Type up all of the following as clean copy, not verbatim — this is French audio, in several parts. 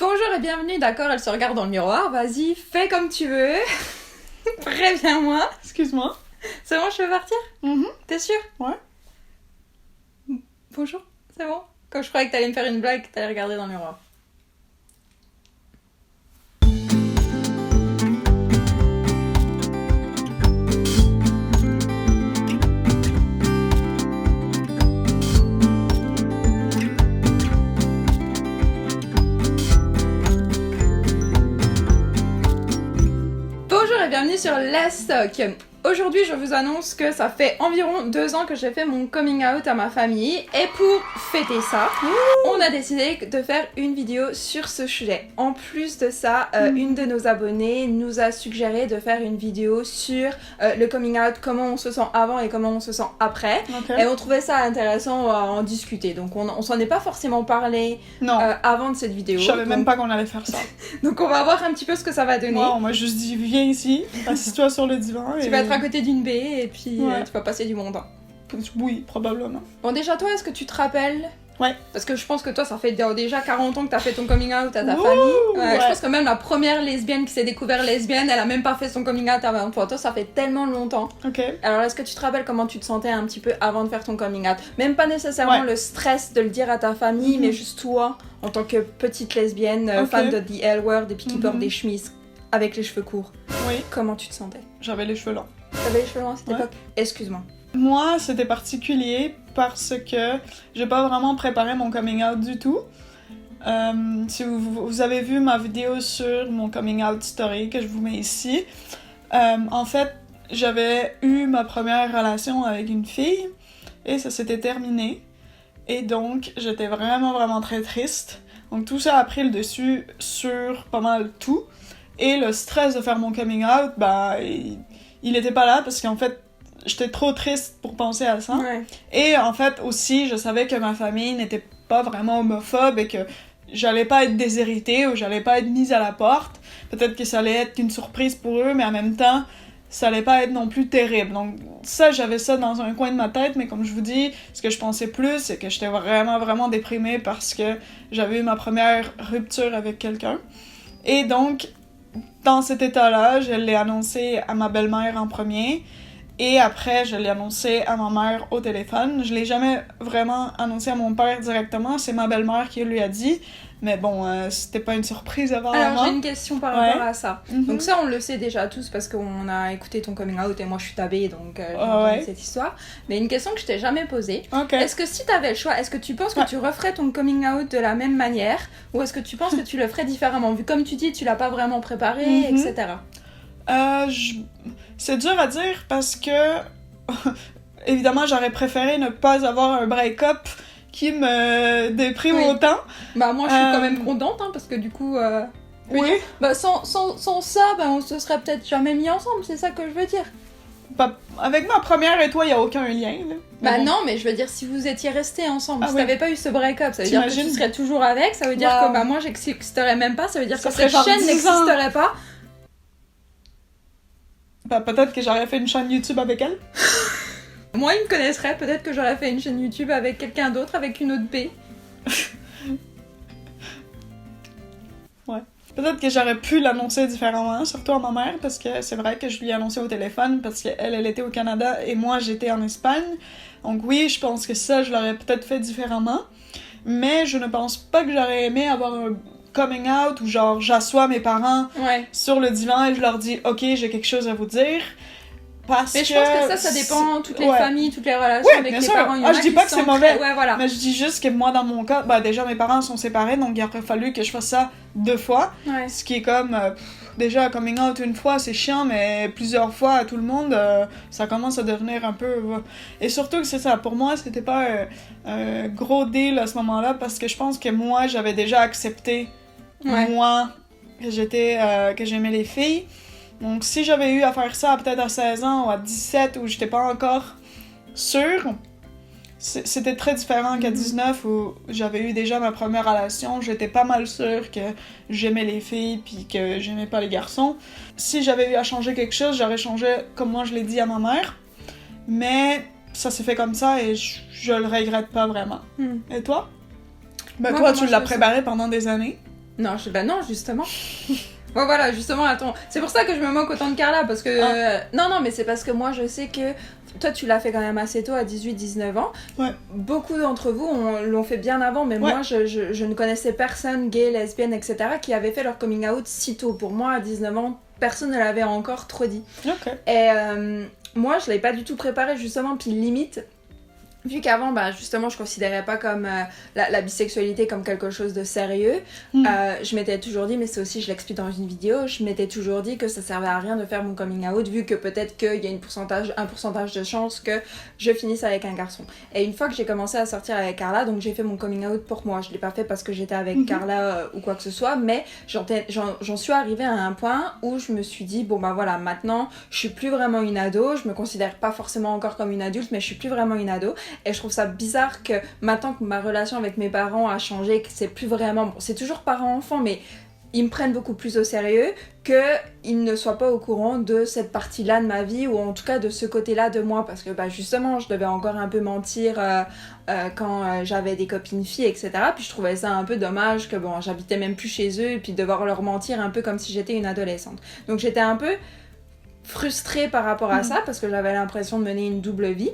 Bonjour et bienvenue, d'accord, elle se regarde dans le miroir, vas-y, fais comme tu veux. Préviens-moi. Excuse-moi. C'est bon, je peux partir? T'es sûre? Ouais. Bonjour, c'est bon? Comme je croyais que t'allais me faire une blague, que t'allais regarder dans le miroir. Bienvenue sur Let's Talk. Aujourd'hui, je vous annonce que ça fait environ 2 ans que j'ai fait mon coming out à ma famille. Et pour fêter ça, on a décidé de faire une vidéo sur ce sujet. En plus de ça, une de nos abonnées nous a suggéré de faire une vidéo sur le coming out, comment on se sent avant et comment on se sent après. Okay. Et on trouvait ça intéressant à en discuter. Donc on s'en est pas forcément parlé avant de cette vidéo. Je savais même pas qu'on allait faire ça. Donc on va voir un petit peu ce que ça va donner. On m'a juste dit, viens ici, assis-toi sur le divan. Tu vas être à côté d'une baie et puis tu vas passer du bon temps. Oui, probablement. Bon, déjà, toi, est-ce que tu te rappelles? Ouais. Parce que je pense que toi, ça fait déjà 40 ans que t'as fait ton coming out à ta famille. Ouais. Je pense que même la première lesbienne qui s'est découverte lesbienne, elle a même pas fait son coming out avant toi. Toi, ça fait tellement longtemps. Ok. Alors, est-ce que tu te rappelles comment tu te sentais un petit peu avant de faire ton coming out? Même pas nécessairement le stress de le dire à ta famille, mais juste toi, en tant que petite lesbienne, fan de The L Word et puis qui porte des chemises avec les cheveux courts. Oui. Comment tu te sentais? J'avais les cheveux longs. T'avais les cheveux longs à cette époque? Excuse-moi. Moi, c'était particulier parce que j'ai pas vraiment préparé mon coming out du tout. Si vous avez vu ma vidéo sur mon coming out story que je vous mets ici, en fait, j'avais eu ma première relation avec une fille et ça s'était terminé. Et donc, j'étais vraiment très triste. Donc tout ça a pris le dessus sur pas mal tout. Et le stress de faire mon coming out, il était pas là parce qu'en fait, j'étais trop triste pour penser à ça. Ouais. Et en fait, aussi, je savais que ma famille n'était pas vraiment homophobe et que j'allais pas être déshéritée ou j'allais pas être mise à la porte. Peut-être que ça allait être une surprise pour eux, mais en même temps, ça allait pas être non plus terrible. Donc ça, j'avais ça dans un coin de ma tête, mais comme je vous dis, ce que je pensais plus, c'est que j'étais vraiment déprimée parce que j'avais eu ma première rupture avec quelqu'un. Et donc, dans cet état-là, je l'ai annoncé à ma belle-mère en premier. Et après, je l'ai annoncé à ma mère au téléphone. Je l'ai jamais vraiment annoncé à mon père directement. C'est ma belle-mère qui lui a dit. Mais bon, c'était pas une surprise avant. Alors, j'ai une question par rapport à ça. Donc ça, on le sait déjà tous parce qu'on a écouté ton coming out et moi, je suis tabée, donc j'ai entendu cette histoire. Mais une question que je t'ai jamais posée. Est-ce que si t'avais le choix, est-ce que tu penses que tu referais ton coming out de la même manière ou est-ce que tu penses que tu le ferais différemment? Vu comme tu dis, tu l'as pas vraiment préparé, etc. C'est dur à dire parce que évidemment j'aurais préféré ne pas avoir un break-up qui me déprime autant. Bah moi je suis quand même contente parce que du coup sans ça on se serait peut-être jamais mis ensemble, c'est ça que je veux dire. Avec ma première et toi il y a aucun lien là. Non mais je veux dire si vous étiez restés ensemble, si t'avais pas eu ce break-up, ça veut dire que tu serais toujours avec, ça veut dire que moi j'existerais même pas, ça veut dire que cette chaîne n'existerait pas. Peut-être que j'aurais fait une chaîne YouTube avec elle. Moi, ils me connaisseraient. Peut-être que j'aurais fait une chaîne YouTube avec quelqu'un d'autre, avec une autre B. Ouais. Peut-être que j'aurais pu l'annoncer différemment, surtout à ma mère, parce que c'est vrai que je lui ai annoncé au téléphone, parce qu'elle, elle était au Canada et moi, j'étais en Espagne. Donc oui, je pense que ça, je l'aurais peut-être fait différemment. Mais je ne pense pas que j'aurais aimé avoir un coming out où genre j'assois mes parents sur le divan et je leur dis ok j'ai quelque chose à vous dire mais je pense que ça dépend toutes les familles, toutes les relations avec les parents. Je dis pas que c'est mauvais, voilà. mais je dis juste que moi dans mon cas déjà mes parents sont séparés donc il aurait fallu que je fasse ça 2 fois ce qui est comme déjà coming out une fois c'est chiant mais plusieurs fois à tout le monde ça commence à devenir un peu et surtout que c'est ça pour moi c'était pas un gros deal à ce moment-là parce que je pense que moi j'avais déjà accepté moi que j'aimais les filles. Donc si j'avais eu à faire ça peut-être à 16 ans ou à 17 où j'étais pas encore sûre, c'était très différent qu'à 19 où j'avais eu déjà ma première relation, j'étais pas mal sûre que j'aimais les filles puis que j'aimais pas les garçons. Si j'avais eu à changer quelque chose, j'aurais changé comme moi je l'ai dit à ma mère. Mais ça s'est fait comme ça et je le regrette pas vraiment. Et toi? Toi, tu l'as préparé pendant des années. Non, non, justement. Bon voilà, justement, attends, c'est pour ça que je me moque autant de Carla, parce que... Non, mais c'est parce que moi, je sais que... Toi, tu l'as fait quand même assez tôt, à 18-19 ans. Ouais. Beaucoup d'entre vous l'ont fait bien avant, mais moi, je ne connaissais personne, gay, lesbienne, etc., qui avait fait leur coming out si tôt. Pour moi, à 19 ans, personne ne l'avait encore trop dit. Okay. Et moi, je l'avais pas du tout préparé, justement, puis limite... Vu qu'avant, justement, je considérais pas comme la bisexualité comme quelque chose de sérieux, je m'étais toujours dit, mais c'est aussi, je l'explique dans une vidéo, je m'étais toujours dit que ça servait à rien de faire mon coming out, vu que peut-être qu'il y a un pourcentage de chance que je finisse avec un garçon. Et une fois que j'ai commencé à sortir avec Carla, donc j'ai fait mon coming out pour moi. Je l'ai pas fait parce que j'étais avec Carla ou quoi que ce soit, mais j'en suis arrivée à un point où je me suis dit, bon voilà, maintenant, je suis plus vraiment une ado, je me considère pas forcément encore comme une adulte, mais je suis plus vraiment une ado. Et je trouve ça bizarre que maintenant que ma relation avec mes parents a changé, que c'est plus vraiment... Bon, c'est toujours parent-enfant, mais ils me prennent beaucoup plus au sérieux, qu'ils ne soient pas au courant de cette partie-là de ma vie, ou en tout cas de ce côté-là de moi, parce que justement, je devais encore un peu mentir quand j'avais des copines filles, etc. Puis je trouvais ça un peu dommage que j'habitais même plus chez eux, et puis devoir leur mentir un peu comme si j'étais une adolescente. Donc j'étais un peu frustrée par rapport à ça, parce que j'avais l'impression de mener une double vie.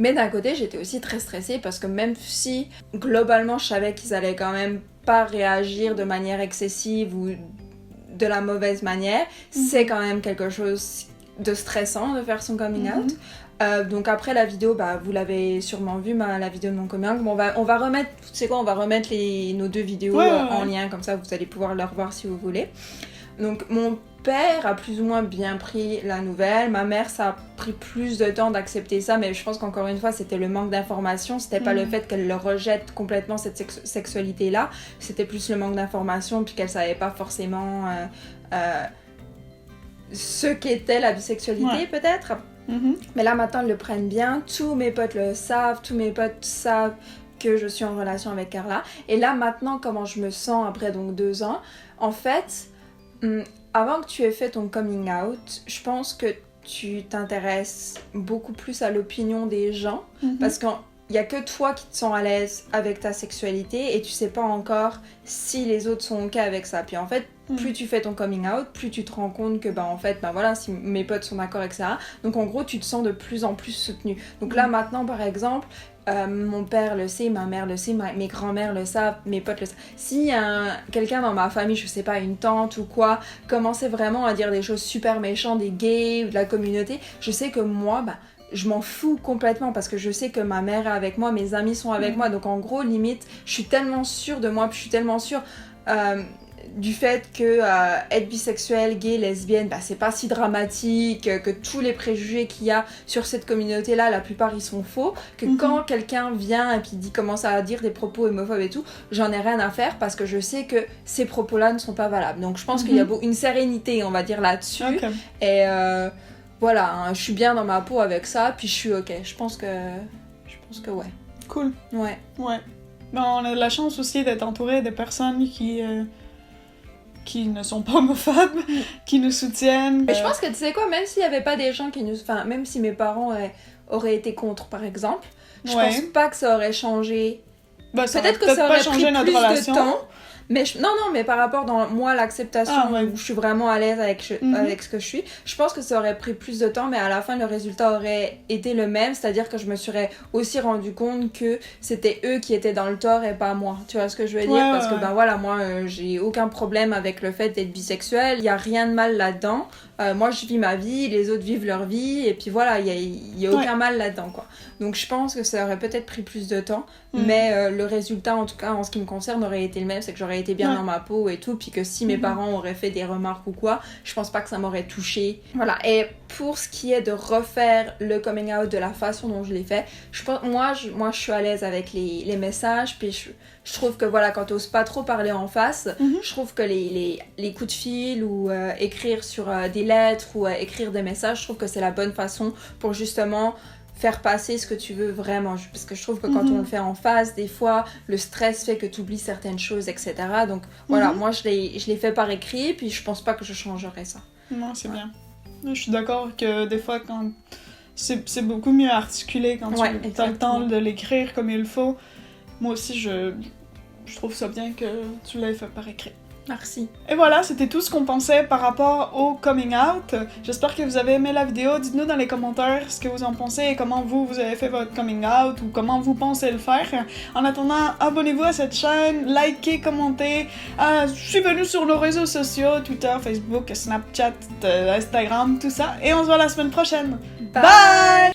Mais d'un côté, j'étais aussi très stressée parce que même si globalement je savais qu'ils allaient quand même pas réagir de manière excessive ou de la mauvaise manière, c'est quand même quelque chose de stressant de faire son coming out. Donc après la vidéo, vous l'avez sûrement vu, la vidéo de mon coming out. Bon, on va remettre, tu sais quoi, on va remettre nos deux vidéos en lien, comme ça vous allez pouvoir les revoir si vous voulez. Donc mon père a plus ou moins bien pris la nouvelle, ma mère ça a pris plus de temps d'accepter ça, mais je pense qu'encore une fois c'était le manque d'information, c'était pas le fait qu'elle le rejette complètement cette sexualité là, c'était plus le manque d'information puis qu'elle savait pas forcément ce qu'était la bisexualité peut-être. Mais là maintenant ils le prennent bien, tous mes potes le savent, tous mes potes savent que je suis en relation avec Carla, et là maintenant comment je me sens après donc 2 ans, en fait avant que tu aies fait ton coming out, je pense que tu t'intéresses beaucoup plus à l'opinion des gens, parce qu'il n'y a que toi qui te sens à l'aise avec ta sexualité et tu sais pas encore si les autres sont ok avec ça. Puis en fait, plus tu fais ton coming out, plus tu te rends compte que en fait, voilà, si mes potes sont d'accord avec ça, donc en gros tu te sens de plus en plus soutenu. Donc là maintenant par exemple, mon père le sait, ma mère le sait, mes grands-mères le savent, mes potes le savent. Si quelqu'un dans ma famille, je sais pas, une tante ou quoi, commençait vraiment à dire des choses super méchantes des gays ou de la communauté, je sais que moi, je m'en fous complètement parce que je sais que ma mère est avec moi, mes amis sont avec moi, donc en gros, limite, je suis tellement sûre de moi, puis je suis tellement sûre... du fait que être bisexuelle, gay, lesbienne, c'est pas si dramatique, que tous les préjugés qu'il y a sur cette communauté-là, la plupart ils sont faux, que quand quelqu'un vient et puis commence à dire des propos homophobes et tout, j'en ai rien à faire parce que je sais que ces propos-là ne sont pas valables. Donc je pense qu'il y a une sérénité, on va dire, là-dessus. Okay. Et voilà, je suis bien dans ma peau avec ça, puis je suis ok. Je pense que ouais. Cool. Ouais. On a de la chance aussi d'être entouré de personnes qui ne sont pas homophobes, qui nous soutiennent. Mais je pense que tu sais quoi, même s'il n'y avait pas des gens qui nous... Enfin, même si mes parents auraient été contre, par exemple, je pense pas que ça aurait changé... peut-être que ça aurait pris notre plus relation. De temps. Mais non, mais par rapport dans moi l'acceptation où je suis vraiment à l'aise avec ce que je suis, je pense que ça aurait pris plus de temps, mais à la fin le résultat aurait été le même, c'est-à-dire que je me serais aussi rendu compte que c'était eux qui étaient dans le tort et pas moi. Tu vois ce que je veux dire? Parce que voilà, moi j'ai aucun problème avec le fait d'être bisexuelle, il y a rien de mal là-dedans. Moi je vis ma vie, les autres vivent leur vie, et puis voilà, il y a aucun mal là-dedans quoi. Donc je pense que ça aurait peut-être pris plus de temps, mais le résultat en tout cas en ce qui me concerne aurait été le même, c'est que j'aurais été bien dans ma peau et tout, puis que si mes parents auraient fait des remarques ou quoi, je pense pas que ça m'aurait touchée. Voilà, et pour ce qui est de refaire le coming out de la façon dont je l'ai fait, je pense, moi je suis à l'aise avec les messages, puis je trouve que voilà, quand t'oses pas trop parler en face, je trouve que les coups de fil ou écrire sur des lettres ou écrire des messages, je trouve que c'est la bonne façon pour justement faire passer ce que tu veux vraiment, parce que je trouve que quand on le fait en face, des fois le stress fait que tu oublies certaines choses, etc. Donc voilà, moi je l'ai fait par écrit, puis je pense pas que je changerais ça. Non, c'est bien. Je suis d'accord que des fois quand c'est beaucoup mieux articulé quand tu as le temps de l'écrire comme il faut. Moi aussi je trouve ça bien que tu l'aies fait par écrit. Merci. Et voilà, c'était tout ce qu'on pensait par rapport au coming out. J'espère que vous avez aimé la vidéo. Dites-nous dans les commentaires ce que vous en pensez et comment vous avez fait votre coming out ou comment vous pensez le faire. En attendant, abonnez-vous à cette chaîne, likez, commentez, suivez-nous sur nos réseaux sociaux, Twitter, Facebook, Snapchat, Instagram, tout ça. Et on se voit la semaine prochaine. Bye!